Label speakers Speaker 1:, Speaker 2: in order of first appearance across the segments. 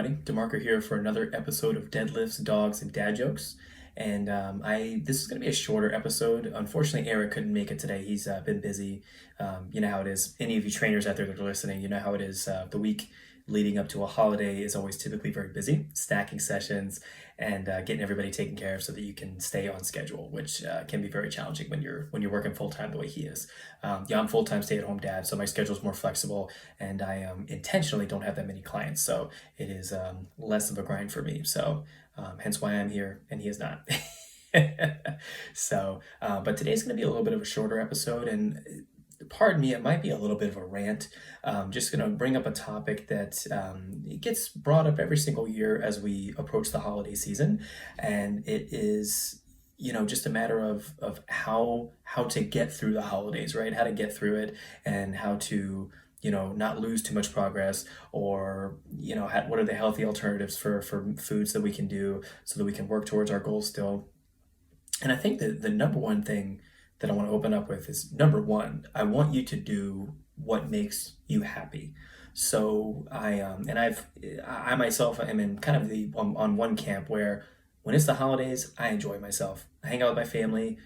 Speaker 1: everybody. Demarco here for another episode of Deadlifts, Dogs, and Dad Jokes. And this is going to be a shorter episode. Unfortunately, Eric couldn't make it today. He's been busy. You know how it is. Any of you trainers out there that are listening, you know how it is. The week leading up to a holiday is always typically very busy, stacking sessions and getting everybody taken care of so that you can stay on schedule, which can be very challenging when you're working full time the way he is. Yeah, I'm full time stay at home dad, so my schedule is more flexible, and I intentionally don't have that many clients, so it is less of a grind for me. So hence why I'm here and he is not. But today's going to be a little bit of a shorter episode, and pardon me, it might be a little bit of a rant. Just going to bring up a topic that it gets brought up every single year as we approach the holiday season, and it is just a matter of how to get through the holidays, right? How to get through it and how to not lose too much progress, or what are the healthy alternatives for foods that we can do so that we can work towards our goals still. And I think that the number one thing that I want to open up with is, number one, I want you to do what makes you happy. So I myself am in kind of the on one camp where when it's the holidays, I enjoy myself. I hang out with my family.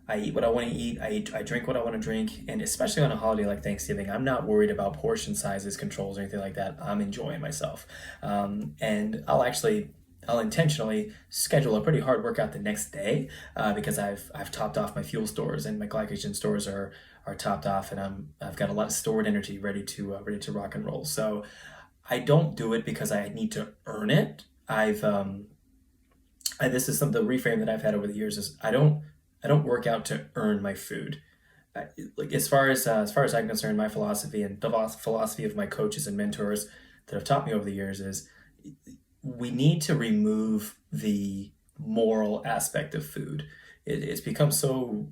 Speaker 1: I eat what I want to eat. I drink what I want to drink. And especially on a holiday like Thanksgiving, I'm not worried about portion sizes, controls, or anything like that. I'm enjoying myself. And I'll intentionally schedule a pretty hard workout the next day because I've topped off my fuel stores, and my glycogen stores are topped off, and I've got a lot of stored energy ready to rock and roll. So I don't do it because I need to earn it. This is the reframe that I've had over the years is I don't work out to earn my food. Like as far as I'm concerned, my philosophy and the philosophy of my coaches and mentors that have taught me over the years is we need to remove the moral aspect of food. It's become so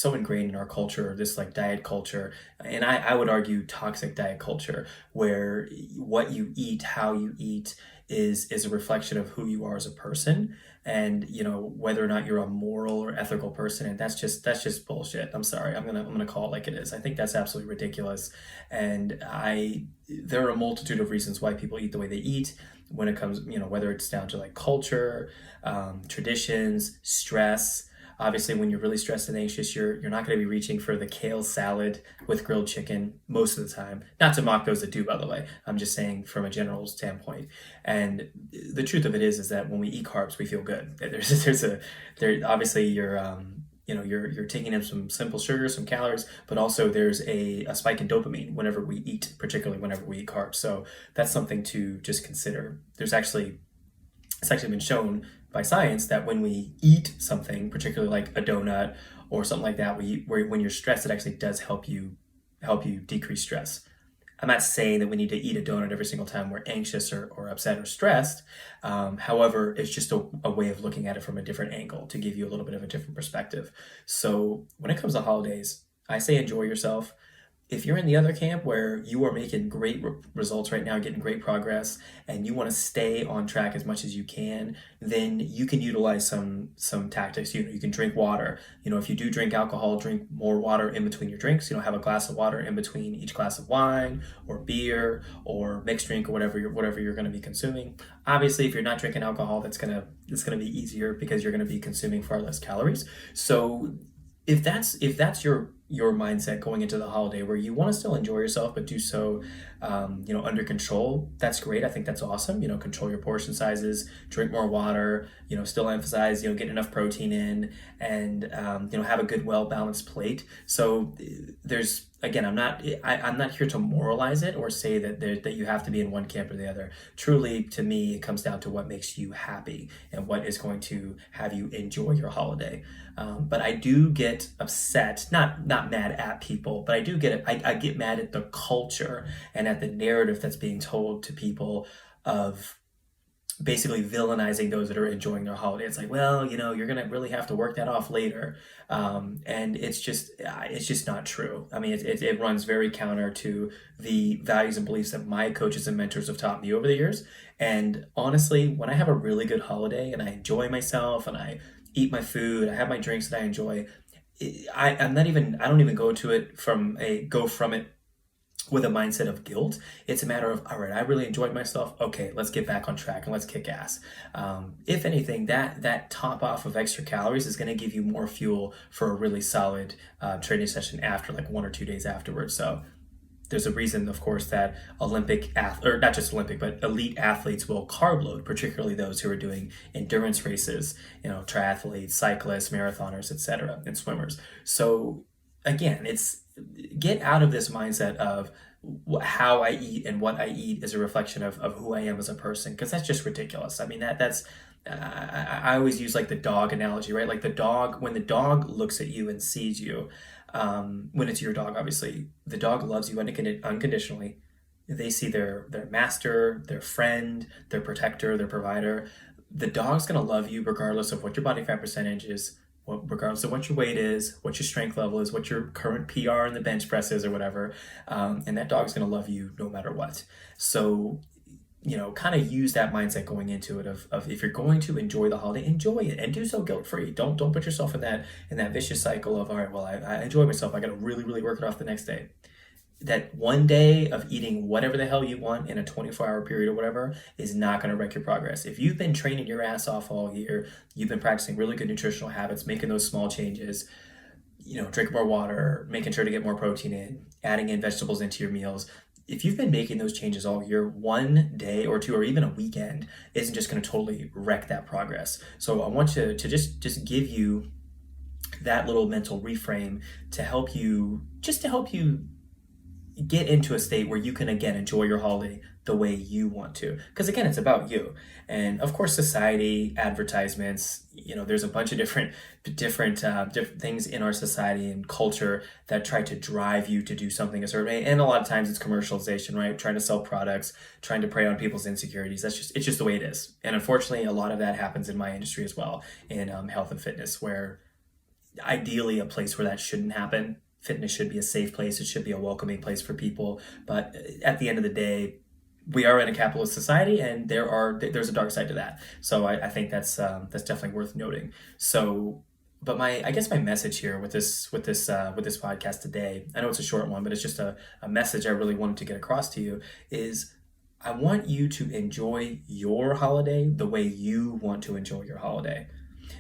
Speaker 1: ingrained in our culture, this like diet culture, and I would argue toxic diet culture, where what you eat, how you eat is a reflection of who you are as a person, and whether or not you're a moral or ethical person. And that's just bullshit. I'm sorry, I'm gonna call it like it is. I think that's absolutely ridiculous, and there are a multitude of reasons why people eat the way they eat when it comes, whether it's down to like culture, traditions, stress. Obviously, when you're really stressed and anxious, you're not going to be reaching for the kale salad with grilled chicken most of the time. Not to mock those that do, by the way. I'm just saying from a general standpoint. And the truth of it is that when we eat carbs, we feel good. Obviously you're taking in some simple sugars, some calories, but also there's a spike in dopamine whenever we eat, particularly whenever we eat carbs. So that's something to just consider. It's actually been shown by science that when we eat something, particularly like a donut or something like that, when you're stressed, it actually does help you decrease stress. I'm not saying that we need to eat a donut every single time we're anxious or upset or stressed. However, it's just a way of looking at it from a different angle to give you a little bit of a different perspective. So when it comes to holidays, I say enjoy yourself. If you're in the other camp where you are making great results right now, getting great progress, and you want to stay on track as much as you can, then you can utilize some tactics. You can drink water. If you do drink alcohol, drink more water in between your drinks. Have a glass of water in between each glass of wine or beer or mixed drink or whatever you're going to be consuming. Obviously, if you're not drinking alcohol, it's gonna be easier because you're going to be consuming far less calories. So if that's your mindset going into the holiday, where you want to still enjoy yourself but do so under control, that's great. I think that's awesome. Control your portion sizes, drink more water, still emphasize get enough protein in, and have a good, well balanced plate. So there's, again, I'm not here to moralize it or say that you have to be in one camp or the other. Truly, to me, it comes down to what makes you happy and what is going to have you enjoy your holiday. But I do get upset, not mad at people, but I do get it. I get mad at the culture and at the narrative that's being told to people of basically villainizing those that are enjoying their holiday. It's like, well, you're gonna really have to work that off later, and it's just not true. I mean, it runs very counter to the values and beliefs that my coaches and mentors have taught me over the years. And honestly, when I have a really good holiday and I enjoy myself and I eat my food, I have my drinks that I enjoy, I don't even go from it with a mindset of guilt. It's a matter of, all right, I really enjoyed myself. Okay, let's get back on track and let's kick ass. If anything, that top off of extra calories is going to give you more fuel for a really solid training session after, like 1 or 2 days afterwards. So there's a reason, of course, that or not just Olympic, but elite athletes will carb load, particularly those who are doing endurance races, triathletes, cyclists, marathoners, etc., and swimmers. So again, it's get out of this mindset of how I eat and what I eat is a reflection of who I am as a person, because that's just ridiculous. I mean, that's I always use like the dog analogy, right? Like when the dog looks at you and sees you, when it's your dog, obviously, the dog loves you unconditionally. They see their master, their friend, their protector, their provider. The dog's gonna love you regardless of what your body fat percentage is, regardless of what your weight is, what your strength level is, what your current PR in the bench press is, or whatever. And that dog's gonna love you no matter what. So kind of use that mindset going into it of if you're going to enjoy the holiday, enjoy it and do so guilt-free. Don't put yourself in that vicious cycle of, all right, well, I enjoy myself, I got to really, really work it off the next day. That one day of eating whatever the hell you want in a 24-hour period or whatever is not going to wreck your progress. If you've been training your ass off all year, you've been practicing really good nutritional habits, making those small changes, drinking more water, making sure to get more protein in, adding in vegetables into your meals. If you've been making those changes all year, one day or two or even a weekend isn't just going to totally wreck that progress. So I want to just give you that little mental reframe to help you get into a state where you can again enjoy your holiday the way you want to, because again, it's about you. And of course, society, advertisements, there's a bunch of different things in our society and culture that try to drive you to do something a certain way. And a lot of times it's commercialization, right? Trying to sell products, trying to prey on people's insecurities. It's just the way it is. And unfortunately, a lot of that happens in my industry as well, in health and fitness, where ideally a place where that shouldn't happen. Fitness should be a safe place. It should be a welcoming place for people. But at the end of the day, we are in a capitalist society, and there's a dark side to that. So I think that's definitely worth noting. So, but I guess my message here with this podcast today, I know it's a short one, but it's just a message I really wanted to get across to you, is I want you to enjoy your holiday the way you want to enjoy your holiday.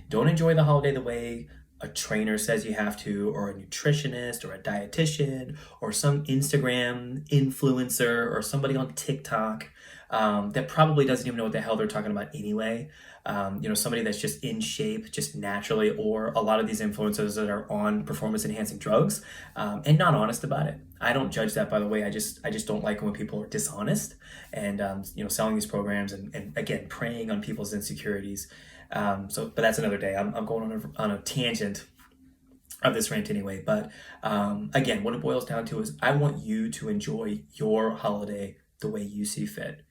Speaker 1: Don't enjoy the holiday the way a trainer says you have to, or a nutritionist, or a dietitian, or some Instagram influencer, or somebody on TikTok that probably doesn't even know what the hell they're talking about anyway. Somebody that's just in shape, just naturally, or a lot of these influencers that are on performance enhancing drugs and not honest about it. I don't judge that, by the way. I just don't like when people are dishonest and selling these programs and again preying on people's insecurities. But that's another day. I'm going on a tangent of this rant anyway. But again, what it boils down to is I want you to enjoy your holiday the way you see fit.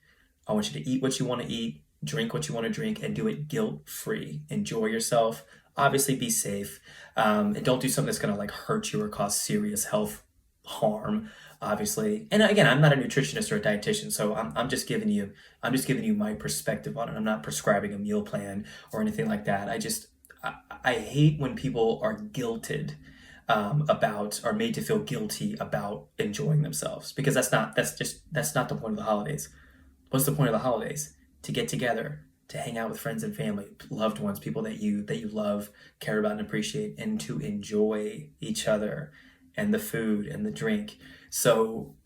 Speaker 1: I want you to eat what you want to eat, drink what you want to drink, and do it guilt-free. Enjoy yourself. Obviously, be safe, and don't do something that's going to like hurt you or cause serious health harm. Obviously, and again, I'm not a nutritionist or a dietitian, so I'm just giving you my perspective on it. I'm not prescribing a meal plan or anything like that. I hate when people are guilted about, or made to feel guilty about enjoying themselves, because that's not the point of the holidays. What's the point of the holidays? To get together, to hang out with friends and family, loved ones, people that you love, care about, and appreciate, and to enjoy each other and the food and the drink. So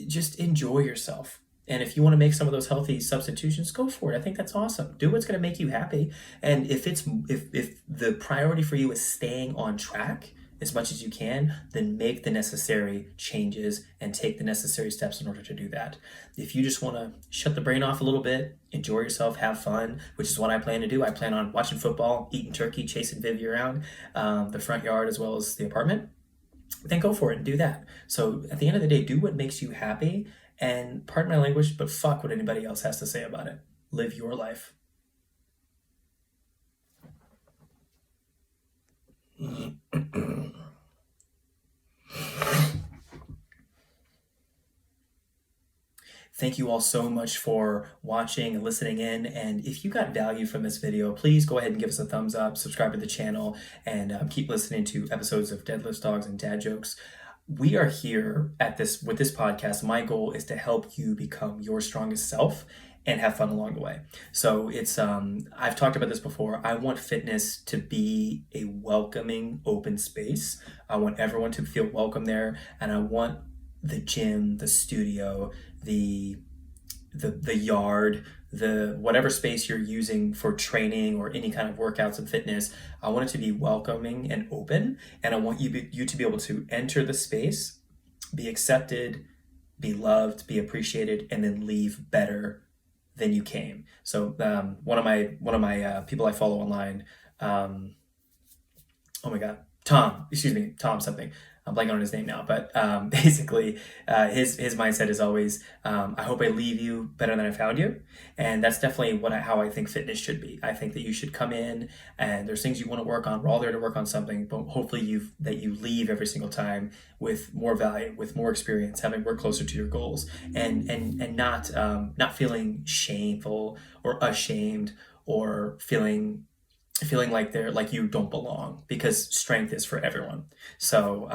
Speaker 1: just enjoy yourself. And if you want to make some of those healthy substitutions, go for it. I think that's awesome. Do what's going to make you happy. And if the priority for you is staying on track as much as you can, then make the necessary changes and take the necessary steps in order to do that. If you just want to shut the brain off a little bit, enjoy yourself, have fun, which is what I plan to do. I plan on watching football, eating turkey, chasing Vivi around the front yard as well as the apartment, then go for it and do that. So at the end of the day, do what makes you happy, and pardon my language, but fuck what anybody else has to say about it. Live your life. Thank you all so much for watching and listening in. And if you got value from this video, please go ahead and give us a thumbs up, subscribe to the channel, and keep listening to episodes of Deadlifts, Dogs, and Dad Jokes. we are here at this with this podcast. My goal is to help you become your strongest self and have fun along the way. So it's I've talked about this before. I want fitness to be a welcoming, open space. I want everyone to feel welcome there, and I want the gym, the studio, the yard, the whatever space you're using for training or any kind of workouts and fitness, I want it to be welcoming and open, and I want you to be able to enter the space, be accepted, be loved, be appreciated, and then leave better than you came. So one of my people I follow online, oh my god, Tom something. I'm blanking on his name now, but basically, his mindset is always, I hope I leave you better than I found you, and that's definitely how I think fitness should be. I think that you should come in, and there's things you want to work on. We're all there to work on something, but hopefully you leave every single time with more value, with more experience, having worked closer to your goals, and not feeling shameful or ashamed or feeling like they're like you don't belong, because strength is for everyone. So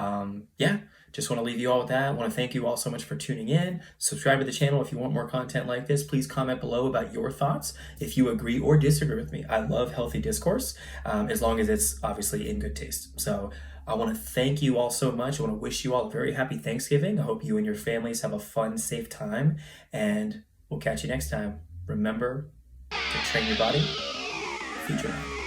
Speaker 1: yeah, just want to leave you all with that. I want to thank you all so much for tuning in. Subscribe to the channel if you want more content like this. Please comment below about your thoughts if you agree or disagree with me. I love healthy discourse, as long as it's obviously in good taste. So I want to thank you all so much. I want to wish you all a very happy Thanksgiving. I hope you and your families have a fun, safe time, and we'll catch you next time. Remember to train your body, feed your mind.